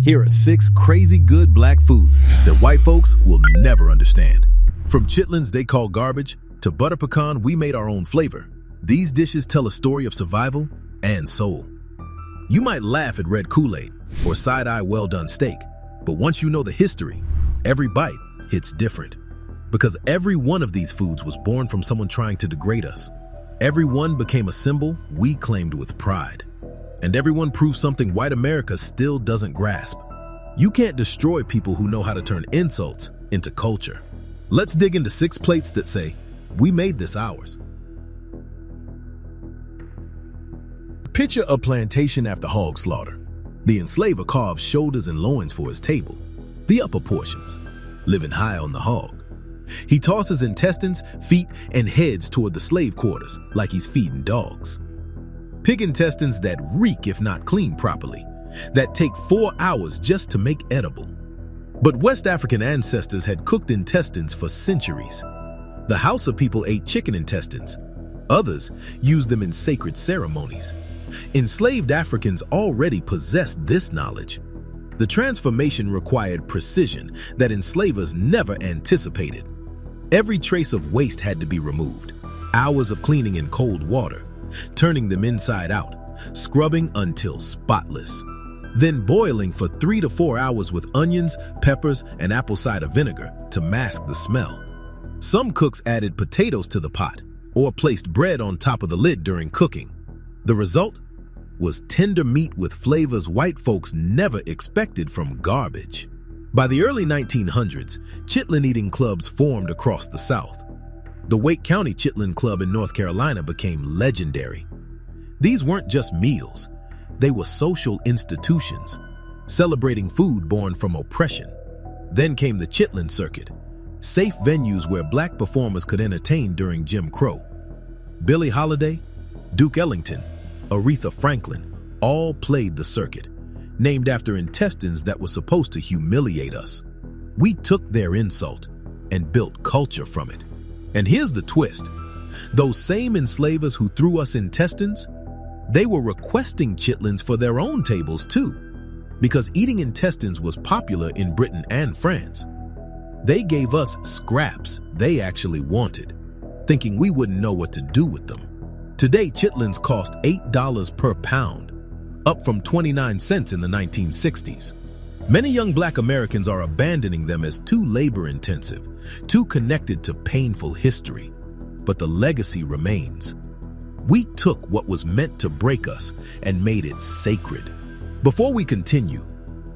Here are 6 crazy good black foods that white folks will never understand. From chitlins they call garbage to butter pecan we made our own flavor, these dishes tell a story of survival and soul. You might laugh at red Kool-Aid or side-eye well-done steak, but once you know the history, every bite hits different. Because every one of these foods was born from someone trying to degrade us. Every one became a symbol we claimed with pride. And everyone proved something white America still doesn't grasp. You can't destroy people who know how to turn insults into culture. Let's dig into 6 plates that say, we made this ours. Picture a plantation after hog slaughter. The enslaver carves shoulders and loins for his table, the upper portions, living high on the hog. He tosses intestines, feet, and heads toward the slave quarters like he's feeding dogs. Pig intestines that reek if not cleaned properly, that take 4 hours just to make edible. But West African ancestors had cooked intestines for centuries. The Hausa people ate chicken intestines. Others used them in sacred ceremonies. Enslaved Africans already possessed this knowledge. The transformation required precision that enslavers never anticipated. Every trace of waste had to be removed. Hours of cleaning in cold water, turning them inside out, scrubbing until spotless, then boiling for 3 to 4 hours with onions, peppers, and apple cider vinegar to mask the smell. Some cooks added potatoes to the pot or placed bread on top of the lid during cooking. The result was tender meat with flavors white folks never expected from garbage. By the early 1900s, chitlin eating clubs formed across the South. The Wake County Chitlin Club in North Carolina became legendary. These weren't just meals, they were social institutions, celebrating food born from oppression. Then came the Chitlin Circuit, safe venues where black performers could entertain during Jim Crow. Billie Holiday, Duke Ellington, Aretha Franklin, all played the circuit, named after intestines that were supposed to humiliate us. We took their insult and built culture from it. And here's the twist. Those same enslavers who threw us intestines, they were requesting chitlins for their own tables too, because eating intestines was popular in Britain and France. They gave us scraps they actually wanted, thinking we wouldn't know what to do with them. Today, chitlins cost $8 per pound, up from 29 cents in the 1960s. Many young black Americans are abandoning them as too labor-intensive, too connected to painful history. But the legacy remains. We took what was meant to break us and made it sacred. Before we continue,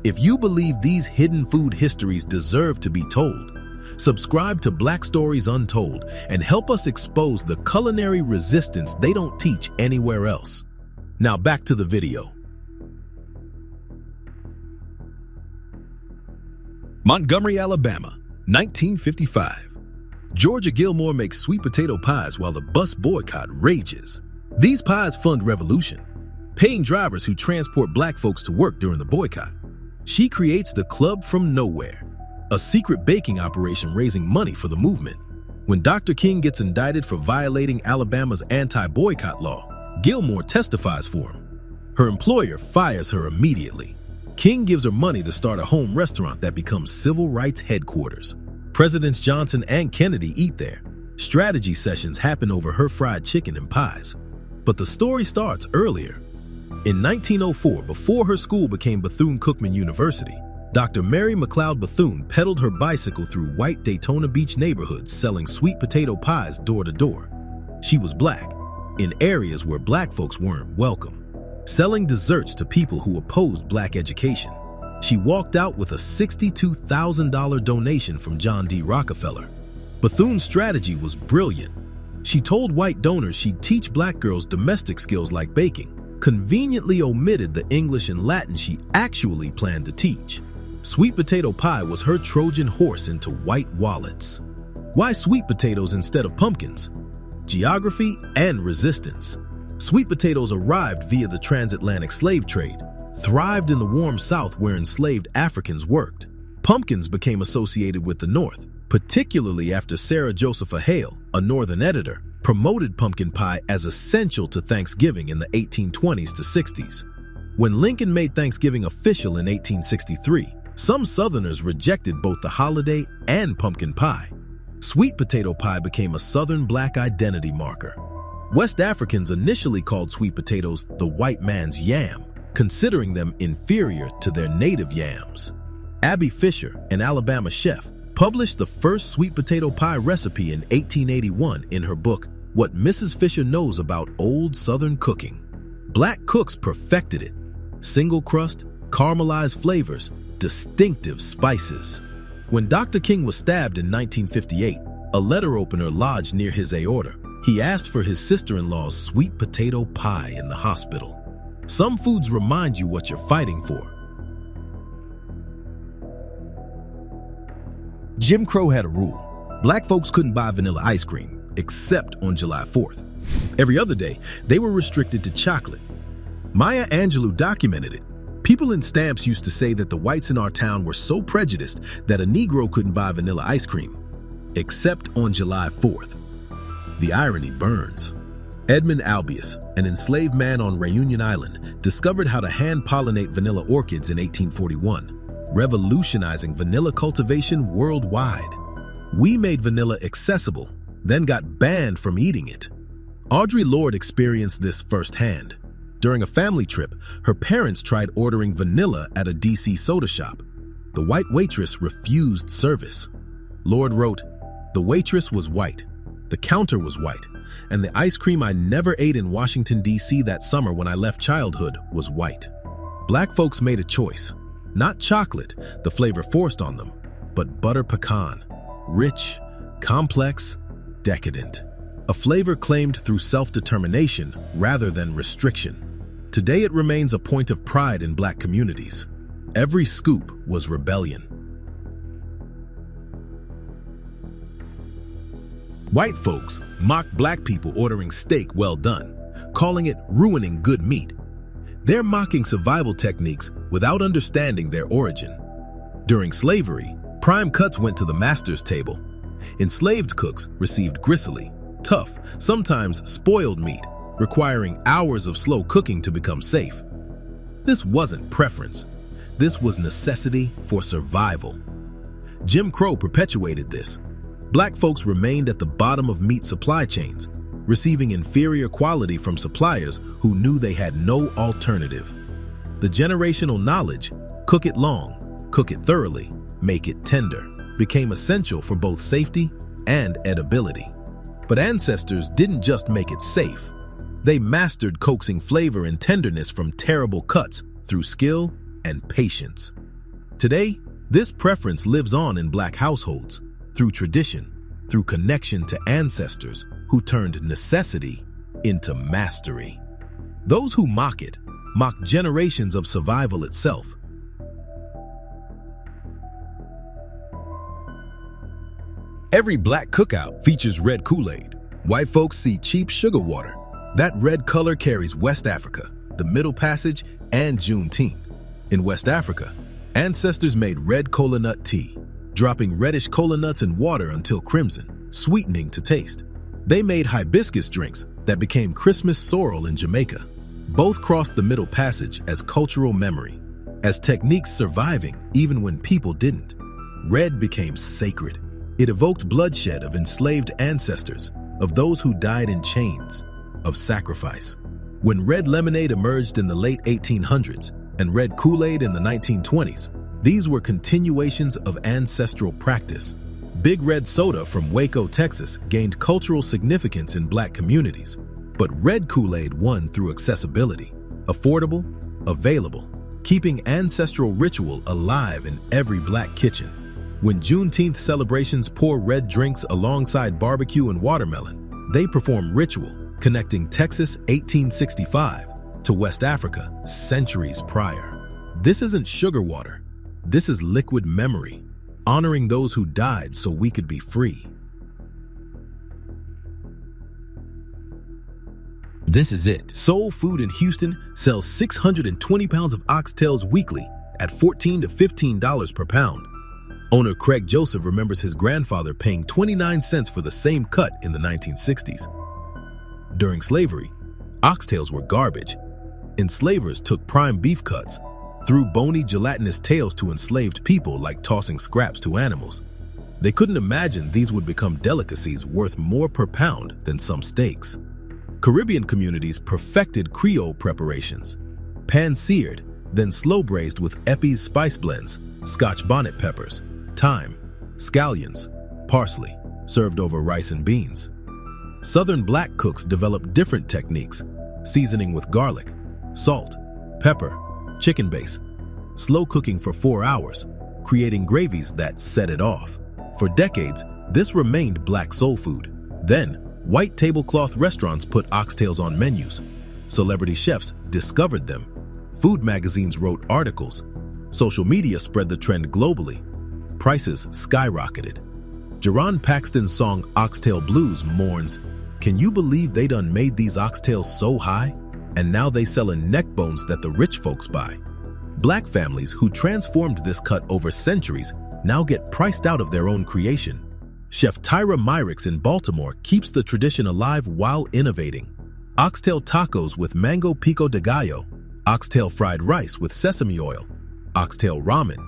if you believe these hidden food histories deserve to be told, subscribe to Black Stories Untold and help us expose the culinary resistance they don't teach anywhere else. Now back to the video. Montgomery, Alabama, 1955. Georgia Gilmore makes sweet potato pies while the bus boycott rages. These pies fund revolution, paying drivers who transport black folks to work during the boycott. She creates the Club from Nowhere, a secret baking operation raising money for the movement. When Dr. King gets indicted for violating Alabama's anti-boycott law, Gilmore testifies for him. Her employer fires her immediately. King gives her money to start a home restaurant that becomes civil rights headquarters. Presidents Johnson and Kennedy eat there. Strategy sessions happen over her fried chicken and pies. But the story starts earlier. In 1904, before her school became Bethune-Cookman University, Dr. Mary McLeod Bethune pedaled her bicycle through white Daytona Beach neighborhoods selling sweet potato pies door to door. She was black, in areas where black folks weren't welcome, selling desserts to people who opposed black education. She walked out with a $62,000 donation from John D. Rockefeller. Bethune's strategy was brilliant. She told white donors she'd teach black girls domestic skills like baking, conveniently omitted the English and Latin she actually planned to teach. Sweet potato pie was her Trojan horse into white wallets. Why sweet potatoes instead of pumpkins? Geography and resistance. Sweet potatoes arrived via the transatlantic slave trade, thrived in the warm South where enslaved Africans worked. Pumpkins became associated with the North, particularly after Sarah Josepha Hale, a Northern editor, promoted pumpkin pie as essential to Thanksgiving in the 1820s to 60s. When Lincoln made Thanksgiving official in 1863, some Southerners rejected both the holiday and pumpkin pie. Sweet potato pie became a Southern black identity marker. West Africans initially called sweet potatoes the white man's yam, considering them inferior to their native yams. Abby Fisher, an Alabama chef, published the first sweet potato pie recipe in 1881 in her book, What Mrs. Fisher Knows About Old Southern Cooking. Black cooks perfected it. Single crust, caramelized flavors, distinctive spices. When Dr. King was stabbed in 1958, a letter opener lodged near his aorta. He asked for his sister-in-law's sweet potato pie in the hospital. Some foods remind you what you're fighting for. Jim Crow had a rule. Black folks couldn't buy vanilla ice cream, except on July 4th. Every other day, they were restricted to chocolate. Maya Angelou documented it. People in Stamps used to say that the whites in our town were so prejudiced that a Negro couldn't buy vanilla ice cream, except on July 4th. The irony burns. Edmund Albius, an enslaved man on Reunion Island, discovered how to hand-pollinate vanilla orchids in 1841, revolutionizing vanilla cultivation worldwide. We made vanilla accessible, then got banned from eating it. Audre Lorde experienced this firsthand. During a family trip, her parents tried ordering vanilla at a DC soda shop. The white waitress refused service. Lorde wrote, "The waitress was white, the counter was white, and the ice cream I never ate in Washington, D.C. that summer when I left childhood was white." Black folks made a choice. Not chocolate, the flavor forced on them, but butter pecan. Rich, complex, decadent. A flavor claimed through self-determination rather than restriction. Today it remains a point of pride in Black communities. Every scoop was rebellion. White folks mocked Black people ordering steak well done, calling it ruining good meat. They're mocking survival techniques without understanding their origin. During slavery, prime cuts went to the master's table. Enslaved cooks received gristly, tough, sometimes spoiled meat, requiring hours of slow cooking to become safe. This wasn't preference. This was necessity for survival. Jim Crow perpetuated this. Black folks remained at the bottom of meat supply chains, receiving inferior quality from suppliers who knew they had no alternative. The generational knowledge, cook it long, cook it thoroughly, make it tender, became essential for both safety and edibility. But ancestors didn't just make it safe. They mastered coaxing flavor and tenderness from terrible cuts through skill and patience. Today, this preference lives on in Black households through tradition, through connection to ancestors who turned necessity into mastery. Those who mock it mock generations of survival itself. Every Black cookout features red Kool-Aid. White folks see cheap sugar water. That red color carries West Africa, the Middle Passage, and Juneteenth. In West Africa, ancestors made red kola nut tea, dropping reddish kola nuts in water until crimson, sweetening to taste. They made hibiscus drinks that became Christmas sorrel in Jamaica. Both crossed the Middle Passage as cultural memory, as techniques surviving even when people didn't. Red became sacred. It evoked bloodshed of enslaved ancestors, of those who died in chains, of sacrifice. When red lemonade emerged in the late 1800s and red Kool-Aid in the 1920s, these were continuations of ancestral practice. Big Red Soda from Waco, Texas gained cultural significance in Black communities, but red Kool-Aid won through accessibility, affordable, available, keeping ancestral ritual alive in every Black kitchen. When Juneteenth celebrations pour red drinks alongside barbecue and watermelon, they perform ritual, connecting Texas 1865 to West Africa centuries prior. This isn't sugar water. This is liquid memory, honoring those who died so we could be free. This is it. Soul Food in Houston sells 620 pounds of oxtails weekly at $14 to $15 per pound. Owner Craig Joseph remembers his grandfather paying 29 cents for the same cut in the 1960s. During slavery, oxtails were garbage. Enslavers took prime beef cuts, threw bony gelatinous tails to enslaved people like tossing scraps to animals. They couldn't imagine these would become delicacies worth more per pound than some steaks. Caribbean communities perfected Creole preparations, pan-seared, then slow-braised with Epi's spice blends, Scotch bonnet peppers, thyme, scallions, parsley, served over rice and beans. Southern black cooks developed different techniques, seasoning with garlic, salt, pepper, chicken base, slow cooking for 4 hours, creating gravies that set it off. For decades, this remained black soul food. Then, white tablecloth restaurants put oxtails on menus. Celebrity chefs discovered them. Food magazines wrote articles. Social media spread the trend globally. Prices skyrocketed. Jerron Paxton's song Oxtail Blues mourns, "Can you believe they done made these oxtails so high? And now they selling neck bones that the rich folks buy." Black families who transformed this cut over centuries now get priced out of their own creation. Chef Tyra Myricks in Baltimore keeps the tradition alive while innovating. Oxtail tacos with mango pico de gallo, oxtail fried rice with sesame oil, oxtail ramen.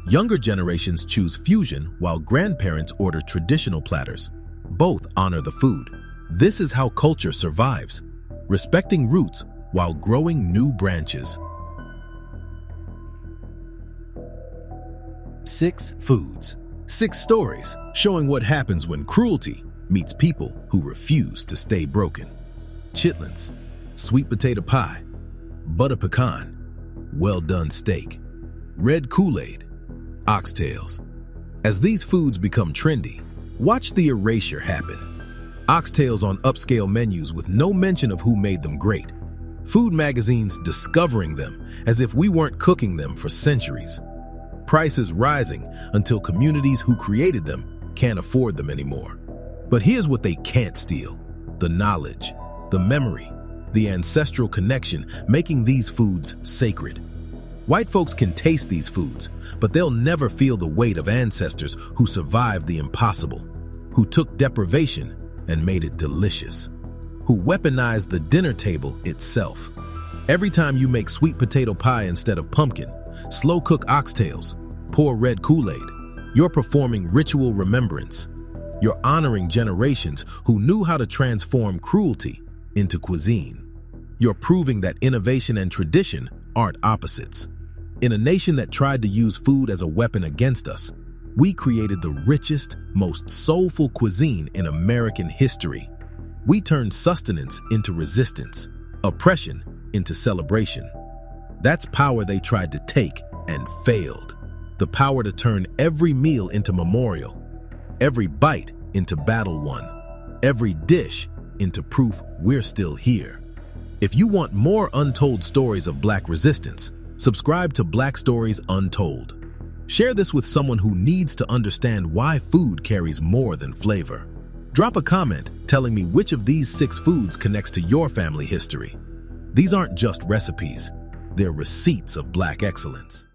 Younger generations choose fusion while grandparents order traditional platters. Both honor the food. This is how culture survives, respecting roots while growing new branches. 6 foods, 6 stories showing what happens when cruelty meets people who refuse to stay broken. Chitlins, sweet potato pie, butter pecan, well-done steak, red Kool-Aid, oxtails. As these foods become trendy, watch the erasure happen. Oxtails on upscale menus with no mention of who made them great. Food magazines discovering them as if we weren't cooking them for centuries. Prices rising until communities who created them can't afford them anymore. But here's what they can't steal: the knowledge, the memory, the ancestral connection making these foods sacred. White folks can taste these foods, but they'll never feel the weight of ancestors who survived the impossible, who took deprivation and made it delicious, who weaponized the dinner table itself. Every time you make sweet potato pie instead of pumpkin, slow cook oxtails, pour red Kool-Aid, you're performing ritual remembrance. You're honoring generations who knew how to transform cruelty into cuisine. You're proving that innovation and tradition aren't opposites. In a nation that tried to use food as a weapon against us, we created the richest, most soulful cuisine in American history. We turned sustenance into resistance, oppression into celebration. That's power they tried to take and failed. The power to turn every meal into memorial, every bite into battle won, every dish into proof we're still here. If you want more untold stories of Black resistance, subscribe to Black Stories Untold. Share this with someone who needs to understand why food carries more than flavor. Drop a comment telling me which of these 6 foods connects to your family history. These aren't just recipes, they're receipts of Black excellence.